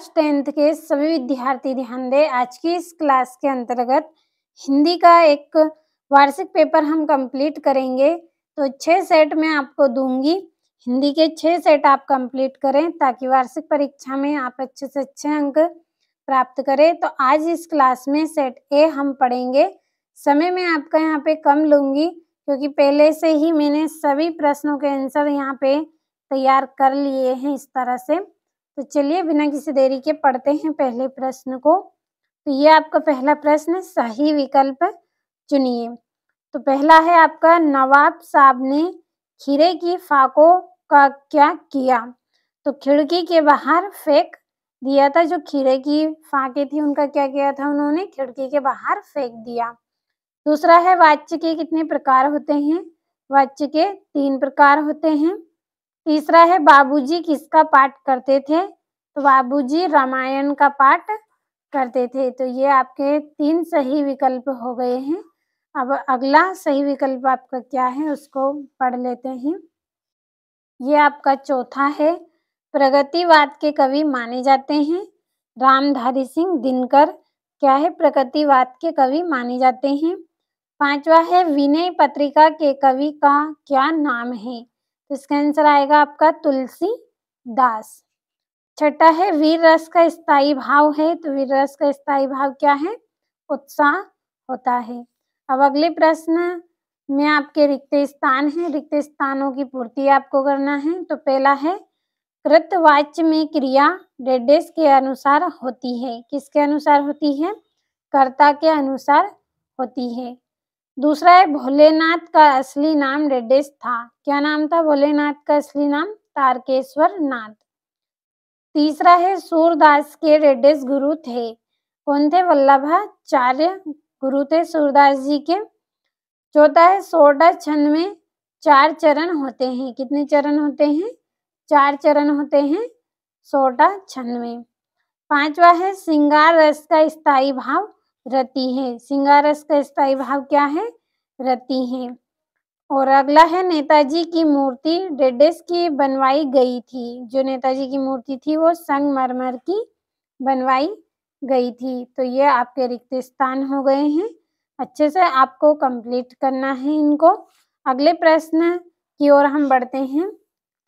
Class 10th के सभी विद्यार्थी ध्यान दें। आज की इस क्लास के अंतर्गत हिंदी का एक वार्षिक पेपर हम कंप्लीट करेंगे। तो 6 सेट मैं आपको दूंगी। हिंदी के 6 सेट आप कंप्लीट करें ताकि वार्षिक परीक्षा में आप अच्छे से अच्छे अंक प्राप्त करें। तो आज इस क्लास में सेट ए हम पढ़ेंगे। समय मैं आपका यहाँ पे कम लूंगी क्योंकि पहले से ही मैंने सभी प्रश्नों के आंसर यहाँ पे तैयार कर लिए हैं इस तरह से। तो चलिए बिना किसी देरी के पढ़ते हैं पहले प्रश्न को। तो ये आपका पहला प्रश्न, सही विकल्प चुनिए। तो पहला है आपका, नवाब साहब ने खीरे की फाकों का क्या किया? तो खिड़की के बाहर फेंक दिया था। जो खीरे की फाके थी उनका क्या किया था? उन्होंने खिड़की के बाहर फेंक दिया। दूसरा है, वाच्य के कितने प्रकार होते हैं? वाच्य के 3 प्रकार होते हैं। तीसरा है, बाबूजी किसका पाठ करते थे? तो बाबूजी रामायण का पाठ करते थे। तो ये आपके 3 सही विकल्प हो गए हैं। अब अगला सही विकल्प आपका क्या है उसको पढ़ लेते हैं। ये आपका चौथा है, प्रगतिवाद के कवि माने जाते हैं। रामधारी सिंह दिनकर क्या है? प्रगतिवाद के कवि माने जाते हैं। पांचवा है, विनय पत्रिका के कवि का क्या नाम है? तो इसका आंसर आएगा आपका तुलसीदास। छठा है, वीर रस का स्थायी भाव है। तो वीर रस का स्थायी भाव क्या है? उत्साह होता है। अब अगले प्रश्न में आपके रिक्त स्थान है, रिक्त स्थानों की पूर्ति आपको करना है। तो पहला है, कृतवाच्य में क्रिया डेडेस के अनुसार होती है। किसके अनुसार होती है? कर्ता के अनुसार होती है। दूसरा है, भोलेनाथ का असली नाम डेडेस था। क्या नाम था भोलेनाथ का असली नाम? तारकेश्वर नाथ। तीसरा है, सूरदास के डेडेस गुरु थे। कौन थे? वल्लभाचार्य गुरु थे सूरदास जी के। चौथा है, सोरठा छंद में 4 चरण होते हैं। कितने चरण होते हैं? 4 चरण होते हैं सोरठा छंद में। पांचवा है, श्रृंगार रस का स्थायी भाव रति है। श्रृंगार रस का स्थायी भाव क्या है? रति है। और अगला है, नेताजी की मूर्ति डेडेस की बनवाई गई थी। जो नेताजी की मूर्ति थी वो संगमरमर की बनवाई गई थी। तो ये आपके रिक्त स्थान हो गए हैं। अच्छे से आपको कंप्लीट करना है इनको। अगले प्रश्न की ओर हम बढ़ते हैं।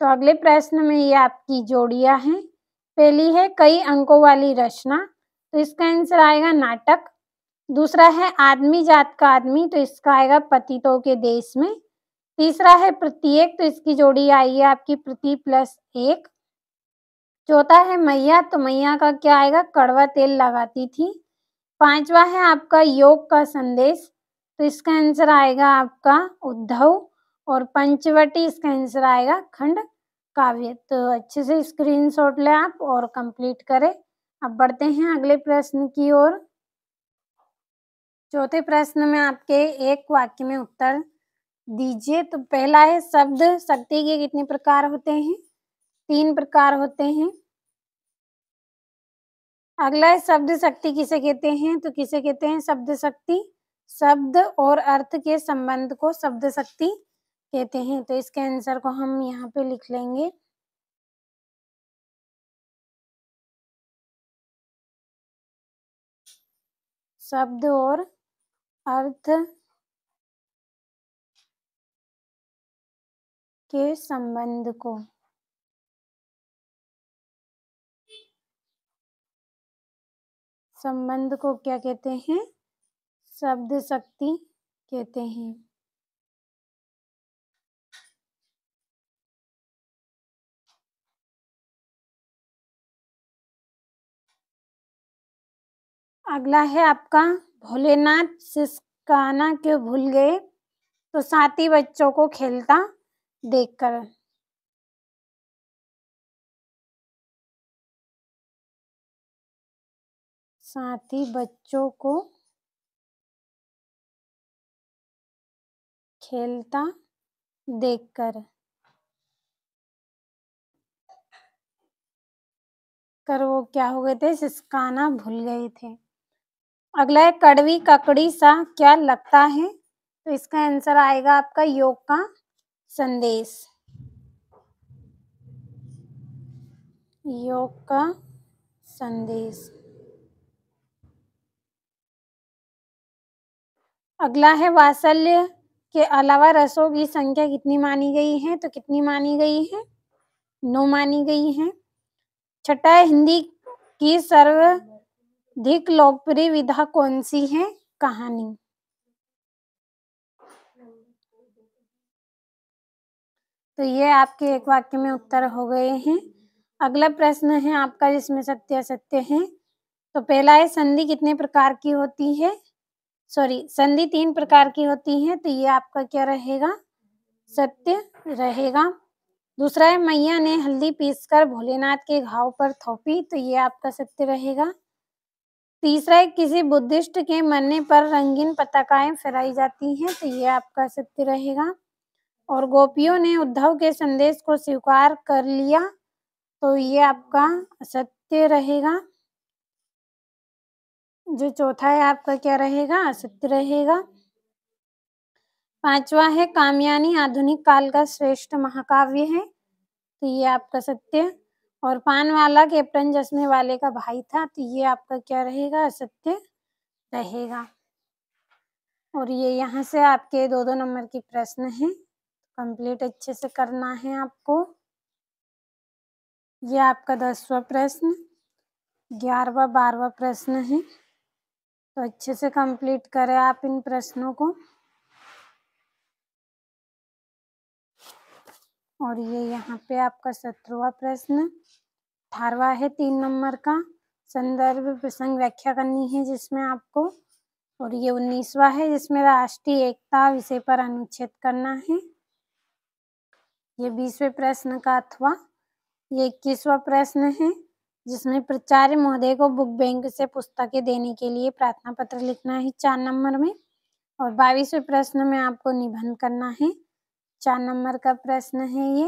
तो अगले प्रश्न में ये आपकी जोड़ियां हैं। पहली है, कई अंकों वाली रचना। तो इसका आंसर आएगा नाटक। दूसरा है, आदमी जात का आदमी। तो इसका आएगा पतितों के देश में। तीसरा है, प्रत्येक। तो इसकी जोड़ी आई है आपकी प्रति प्लस एक। चौथा है, मैया। तो मैया का क्या आएगा? कड़वा तेल लगाती थी। पांचवा है आपका, योग का संदेश। तो इसका आंसर आएगा आपका उद्धव। और पंचवटी इसका आंसर आएगा खंड काव्य। तो अच्छे से स्क्रीनशॉट लें आप और कंप्लीट करें। अब बढ़ते हैं अगले प्रश्न की ओर। चौथे प्रश्न में आपके एक वाक्य में उत्तर दीजिए। तो पहला है, शब्द शक्ति के कितने प्रकार होते हैं? 3 प्रकार होते हैं। अगला है, शब्द शक्ति किसे कहते हैं? तो किसे कहते हैं शब्द शक्ति? शब्द और अर्थ के संबंध को शब्द शक्ति कहते हैं। तो इसके आंसर को हम यहाँ पे लिख लेंगे। शब्द और अर्थ के संबंध को क्या कहते हैं? शब्द शक्ति कहते हैं। अगला है आपका, भोलेनाथ सिसकाना क्यों भूल गए? तो साथी बच्चों को खेलता देखकर। साथी बच्चों को खेलता देखकर वो क्या हो गए थे? सिसकाना भूल गए थे। अगला है, कड़वी ककड़ी सा क्या लगता है? तो इसका आंसर आएगा आपका योग का संदेश। योग का संदेश। अगला है वात्सल्य के अलावा रसों की संख्या कितनी मानी गई है? तो कितनी मानी गई है? 9 मानी गई है। छठा है हिंदी की सर्वाधिक लोकप्रिय विधा कौन सी है? कहानी। तो ये आपके एक वाक्य में उत्तर हो गए हैं। अगला प्रश्न है आपका जिसमें सत्य असत्य है। तो पहला है संधि कितने प्रकार की होती है? संधि 3 प्रकार की होती है। तो ये आपका क्या रहेगा? सत्य रहेगा। दूसरा है मैया ने हल्दी पीसकर भोलेनाथ के घाव पर थोपी। तो ये आपका सत्य रहेगा। तीसरा है किसी बुद्धिस्ट के मरने पर रंगीन पताकाएं फहराई जाती हैं। तो ये आपका सत्य रहेगा। और गोपियों ने उद्धव के संदेश को स्वीकार कर लिया। तो ये आपका असत्य रहेगा। जो चौथा है आपका क्या रहेगा? असत्य रहेगा। पांचवा है कामयानी आधुनिक काल का श्रेष्ठ महाकाव्य है। तो ये आपका सत्य। और पान वाला कैप्टन चश्मे वाले का भाई था। तो ये आपका क्या रहेगा? असत्य रहेगा। और ये यहाँ से आपके 2-2 नंबर की प्रश्न हैं। कंप्लीट अच्छे से करना है आपको। ये आपका 10वां प्रश्न, 11वां 12वां प्रश्न है। तो अच्छे से कंप्लीट करें आप इन प्रश्नों को। और ये यहाँ पे आपका 17वां प्रश्न, 18वां है 3 नंबर का, संदर्भ प्रसंग व्याख्या करनी है जिसमें आपको। और ये 19वां है जिसमें राष्ट्रीय एकता विषय पर अनुच्छेद करना है। ये 20वें प्रश्न का अथवा। ये 21वां प्रश्न है जिसमें प्राचार्य महोदय को बुक बैंक से पुस्तकें देने के लिए प्रार्थना पत्र लिखना है 4 नंबर में। और 22वें प्रश्न में आपको निबंध करना है, 4 नंबर का प्रश्न है ये।